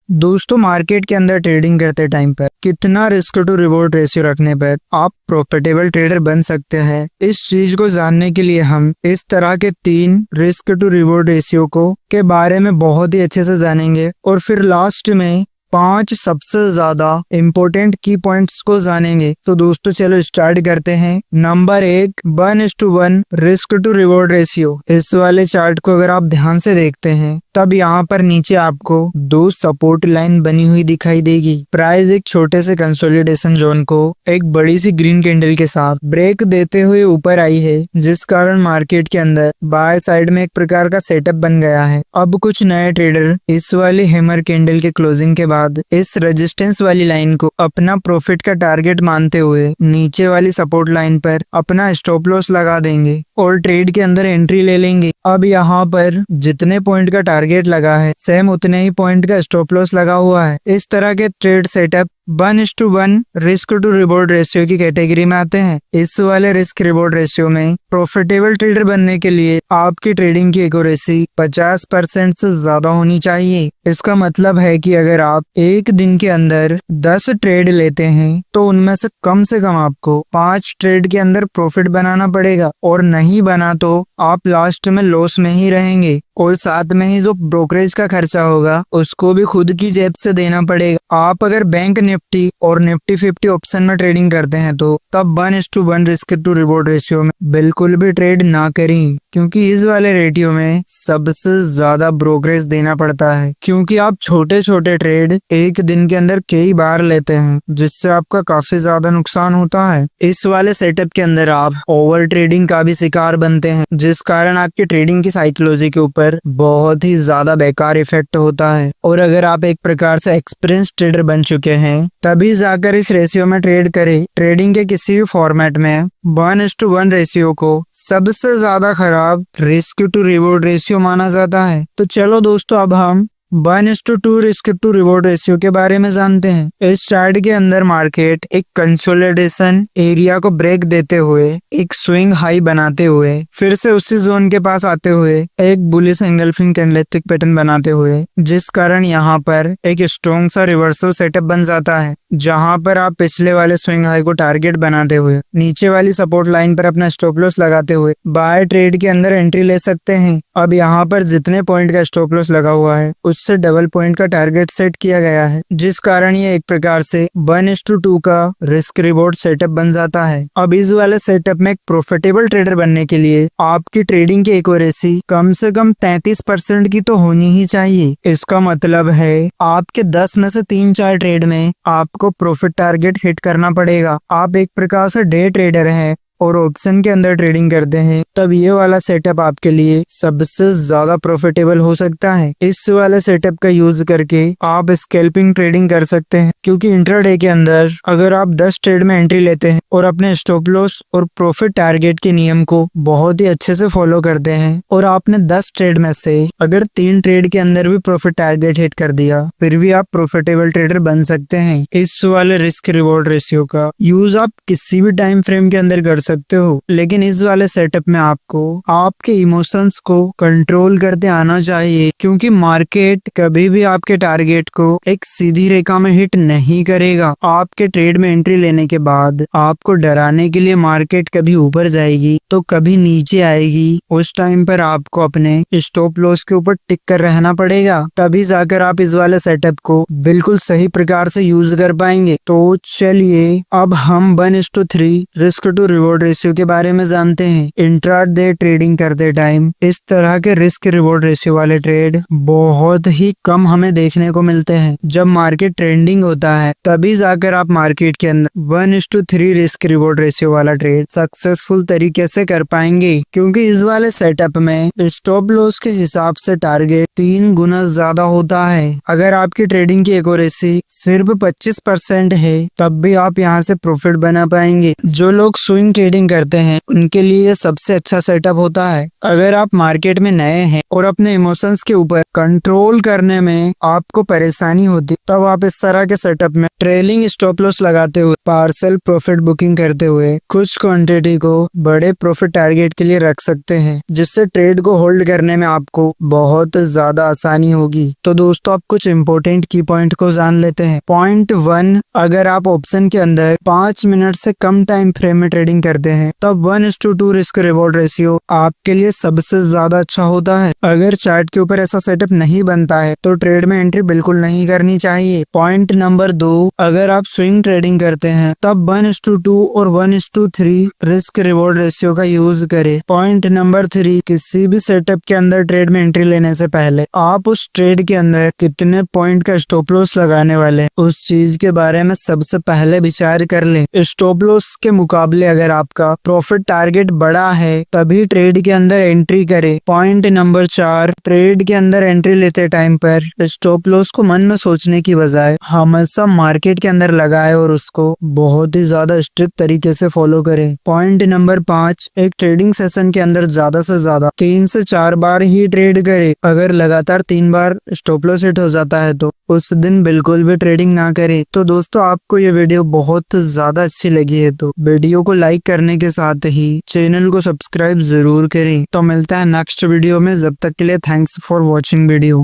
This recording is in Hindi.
दोस्तों मार्केट के अंदर ट्रेडिंग करते टाइम पर कितना रिस्क टू रिवॉर्ड रेशियो रखने पर आप प्रॉफिटेबल ट्रेडर बन सकते हैं, इस चीज को जानने के लिए हम इस तरह के 3 रिस्क टू रिवॉर्ड रेशियो को के बारे में बहुत ही अच्छे से जानेंगे और फिर लास्ट में 5 सबसे ज्यादा इम्पोर्टेंट की पॉइंट्स को जानेंगे। तो दोस्तों चलो स्टार्ट करते हैं। Number 1 1:1 risk to reward ratio. इस वाले चार्ट को अगर आप ध्यान से देखते हैं तब यहाँ पर नीचे आपको 2 सपोर्ट लाइन बनी हुई दिखाई देगी। प्राइस एक छोटे से कंसोलिडेशन जोन को एक बड़ी सी ग्रीन कैंडल के साथ ब्रेक देते हुए ऊपर आई है, जिस कारण मार्केट के अंदर बाय साइड में एक प्रकार का सेटअप बन गया है। अब कुछ नए ट्रेडर इस वाले हैमर कैंडल के क्लोजिंग के बाद इस रेजिस्टेंस वाली लाइन को अपना प्रॉफिट का टारगेट मानते हुए नीचे वाली सपोर्ट लाइन पर अपना स्टॉप लॉस लगा देंगे और ट्रेड के अंदर एंट्री ले लेंगे। अब यहाँ पर जितने पॉइंट का टारगेट लगा है सेम उतने ही पॉइंट का स्टॉप लॉस लगा हुआ है। इस तरह के trade setup 1:1 risk to reward ratio की कैटेगरी में आते हैं। इस वाले रिस्क रिवॉर्ड रेशियो में प्रॉफिटेबल ट्रेडर बनने के लिए आपकी ट्रेडिंग की एक्यूरेसी 50% से ज्यादा होनी चाहिए। इसका मतलब है कि अगर आप एक दिन के अंदर 10 ट्रेड लेते हैं तो उनमें से कम आपको 5 ट्रेड के अंदर प्रॉफिट बनाना पड़ेगा, और नहीं बना तो आप लास्ट में लॉस में ही रहेंगे और साथ में ही जो ब्रोकरेज का खर्चा होगा उसको भी खुद की जेब से देना पड़ेगा। आप अगर बैंक निफ्टी और निफ्टी 50 ऑप्शन में ट्रेडिंग करते हैं तो तब 1:1 रिस्क टू रिवॉर्ड रेशियो में बिल्कुल भी ट्रेड ना करें, क्योंकि इस वाले रेशियो में सबसे ज्यादा ब्रोकरेज देना पड़ता है, क्योंकि आप छोटे छोटे ट्रेड एक दिन के अंदर कई बार लेते हैं, जिससे आपका काफी ज्यादा नुकसान होता है। इस वाले सेटअप के अंदर आप ओवर ट्रेडिंग का भी शिकार बनते हैं, जिस कारण आपकी ट्रेडिंग की साइकोलॉजी के ऊपर बहुत ही ज्यादा बेकार इफेक्ट होता है। और अगर आप एक प्रकार से एक्सपीरियंस ट्रेडर बन चुके हैं तभी जाकर इस रेशियो में ट्रेड करें। ट्रेडिंग के किसी भी फॉर्मेट में 1:1 रेशियो को सबसे ज्यादा खराब रिस्क टू रिवॉर्ड रेशियो माना जाता है। तो चलो दोस्तों अब हम 1:2 रिस्क टू रिवॉर्ड रेशियो के बारे में जानते हैं। इस चार्ट के अंदर मार्केट एक कंसोलिडेशन एरिया को ब्रेक देते हुए एक स्विंग हाई बनाते हुए फिर से उसी जोन के पास आते हुए एक बुलिश एंगल्फिंग कैंडलस्टिक पैटर्न बनाते हुए, जिस कारण यहाँ पर एक स्ट्रॉन्ग सा रिवर्सल सेटअप बन जाता है, जहां पर आप पिछले वाले स्विंग हाई को टारगेट बनाते हुए नीचे वाली सपोर्ट लाइन पर अपना स्टॉप लॉस लगाते हुए बाय ट्रेड के अंदर एंट्री ले सकते हैं। अब यहाँ पर जितने पॉइंट का स्टॉप लॉस लगा हुआ है उससे डबल पॉइंट का टारगेट सेट किया गया है, जिस कारण ये एक प्रकार से 1:2 का रिस्क रिवॉर्ड सेटअप बन जाता है। अब इस वाले सेटअप में एक प्रॉफिटेबल ट्रेडर बनने के लिए आपकी ट्रेडिंग की एक्यूरेसी कम से कम 33% की तो होनी ही चाहिए। इसका मतलब है आपके 10 में से 3-4 ट्रेड में आपको प्रॉफिट टारगेट हिट करना पड़ेगा। आप एक प्रकार से डे ट्रेडर हैं और ऑप्शन के अंदर ट्रेडिंग करते हैं, तब ये वाला सेटअप आपके लिए सबसे ज्यादा प्रॉफिटेबल हो सकता है। इस वाले सेटअप का यूज करके आप स्कैल्पिंग ट्रेडिंग कर सकते हैं, क्योंकि इंट्राडे के अंदर अगर आप 10 ट्रेड में एंट्री लेते हैं और अपने स्टॉप लॉस और प्रॉफिट टारगेट के नियम को बहुत ही अच्छे से फॉलो करते हैं और आपने 10 ट्रेड में से अगर 3 ट्रेड के अंदर भी प्रॉफिट टारगेट हिट कर दिया, फिर भी आप प्रॉफिटेबल ट्रेडर बन सकते हैं। इस वाले रिस्क रिवॉर्ड रेशियो का यूज आप किसी भी टाइम फ्रेम के अंदर कर सकते हो, लेकिन इस वाले सेटअप में आपको आपके इमोशंस को कंट्रोल करते आना चाहिए, क्योंकि मार्केट कभी भी आपके टारगेट को एक सीधी रेखा में हिट नहीं करेगा। आपके ट्रेड में एंट्री लेने के बाद आपको डराने के लिए मार्केट कभी ऊपर जाएगी तो कभी नीचे आएगी, उस टाइम पर आपको अपने स्टॉप लॉस के ऊपर टिक कर रहना पड़ेगा, तभी जाकर आप इस वाले सेटअप को बिल्कुल सही प्रकार से यूज कर पाएंगे। तो चलिए अब हम 1:3 रिस्क टू रिवॉर्ड रेशियो के बारे में जानते हैं। इंट्राडे ट्रेडिंग करते टाइम इस तरह के रिस्क रिवॉर्ड रेशियो वाले ट्रेड बहुत ही कम हमें देखने को मिलते हैं। जब मार्केट ट्रेंडिंग होता है तभी जाकर आप मार्केट के अंदर 1:3 रिस्क रिवॉर्ड रेशियो वाला ट्रेड सक्सेसफुल तरीके से कर पाएंगे, क्योंकि इस वाले सेटअप में स्टॉप लॉस के हिसाब से टारगेट 3 गुना ज्यादा होता है। अगर आपकी ट्रेडिंग की एक्यूरेसी सिर्फ 25% है तब भी आप यहाँ से प्रॉफिट बना पाएंगे। जो लोग स्विंग ट्रेडिंग करते हैं उनके लिए ये सबसे अच्छा सेटअप होता है। अगर आप मार्केट में नए हैं और अपने इमोशंस के ऊपर कंट्रोल करने में आपको परेशानी होती, तब आप इस तरह के सेटअप में ट्रेलिंग स्टॉप लॉस लगाते हुए, पार्सल प्रॉफिट बुकिंग करते हुए कुछ क्वांटिटी को बड़े प्रॉफिट टारगेट के लिए रख सकते हैं, जिससे ट्रेड को होल्ड करने में आपको बहुत ज्यादा आसानी होगी। तो दोस्तों, आप कुछ इंपॉर्टेंट की पॉइंट को जान लेते हैं। पॉइंट 1, अगर आप ऑप्शन के अंदर 5 मिनट से कम टाइम फ्रेम में ट्रेडिंग करते हैं तब 1:2 रिस्क रिवॉर्ड रेशियो आपके लिए सबसे ज्यादा अच्छा होता है। अगर चार्ट के ऊपर ऐसा सेटअप नहीं बनता है तो ट्रेड में एंट्री बिल्कुल नहीं करनी चाहिए। पॉइंट नंबर 2, अगर आप स्विंग ट्रेडिंग करते हैं तब 1:2 और 1:3 रिस्क रिवॉर्ड रेशियो का यूज करें। पॉइंट नंबर 3, किसी भी सेटअप के अंदर ट्रेड में एंट्री लेने से पहले आप उस ट्रेड के अंदर कितने पॉइंट का स्टॉप लॉस लगाने वाले उस चीज के बारे में सबसे पहले विचार कर लें। स्टॉप लॉस के मुकाबले अगर आपका प्रॉफिट टारगेट बड़ा है तभी ट्रेड के अंदर एंट्री करें। पॉइंट नंबर 4, ट्रेड के अंदर एंट्री लेते टाइम पर स्टॉप लॉस को मन में सोचने की बजाय हमेशा मार्केट के अंदर लगाए और उसको बहुत ही ज्यादा स्ट्रिक्ट तरीके से फॉलो करें। पॉइंट नंबर 5, एक ट्रेडिंग सेशन के अंदर ज्यादा से ज्यादा 3 से 4 बार ही ट्रेड करें। अगर लगातार 3 बार स्टॉप लॉस हिट हो जाता है तो उस दिन बिल्कुल भी ट्रेडिंग ना करें। तो दोस्तों, आपको ये वीडियो बहुत ज्यादा अच्छी लगी है तो वीडियो को लाइक करने के साथ ही चैनल को सब्सक्राइब जरूर करें। तो मिलता है नेक्स्ट वीडियो में, जब तक के लिए थैंक्स फॉर वॉचिंग वीडियो।